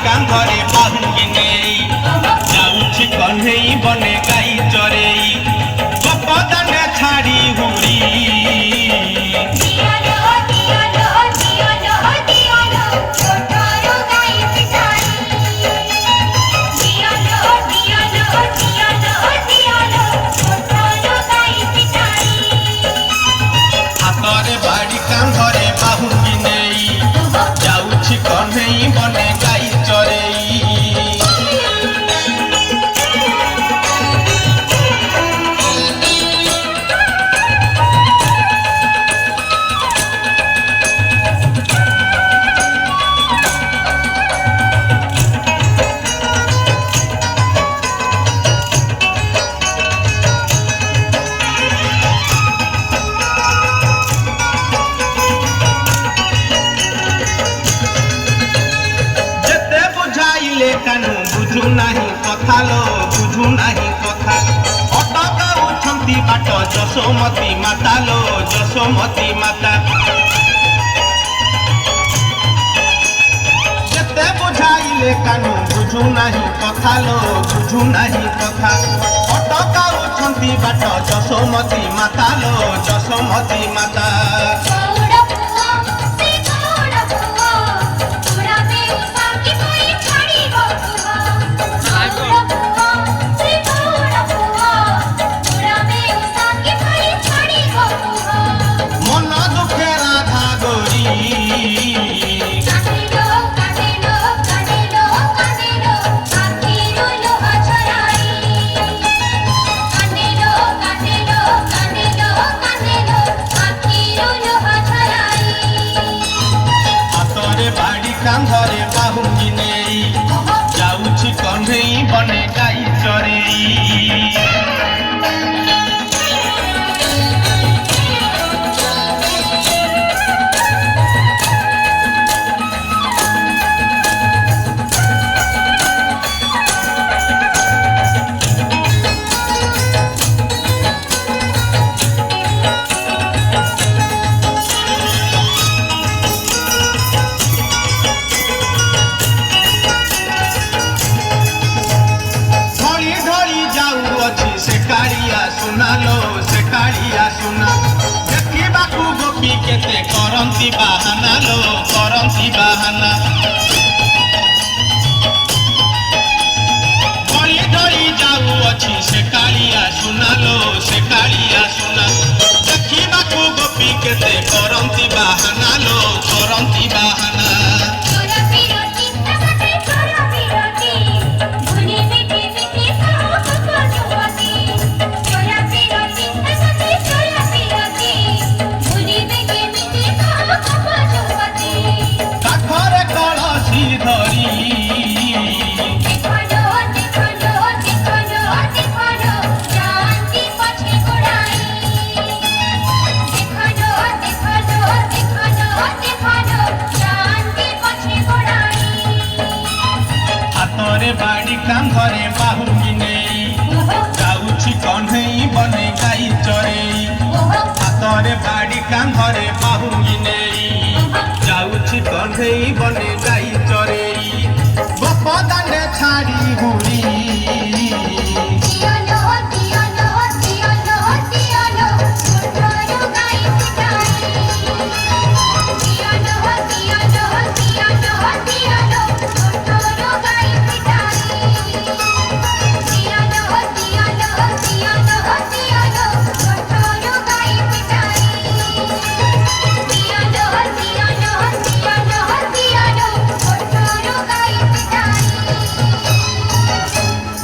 कांधरे बाहुंगी नेई जाउछि कन्हेई बने गाई चरेई गपदाने छाड़ी हुरी हातरे बाड़ी कांधरे बाहुंगी नेई जाउछि कन्हेई बने गाई चरेई कानु बुझु नाही कथा लो बुझु नाही कथा अटकाउछंती बाट जशोमती माता लो जशोमती माता जेते बुझाइले कानु बुझु नाही कथा लो बुझु नाही कथा अटकाउछंती बाट जशोमती माता लो जशोमती माता कांधरे बाहुंगी नेई जाउछि कन्हेई बने गाई चरेई से कालिया सुना देखिबाकू गोपी केते करंती बाहाना लो करंती बाहाना धरी धरी जाऊ अछि से कालिया सुना लो से कालिया सुना देखिबाकू गोपी केते करंती बाहाना लो करंती बाहाना बाड़ी कांधरे बाहुंगी नेई जाउछि कन्हेई बने गाई चरेई हातरे बाड़ी कांधरे बाहुंगी नेई जाउछि कन्हेई बने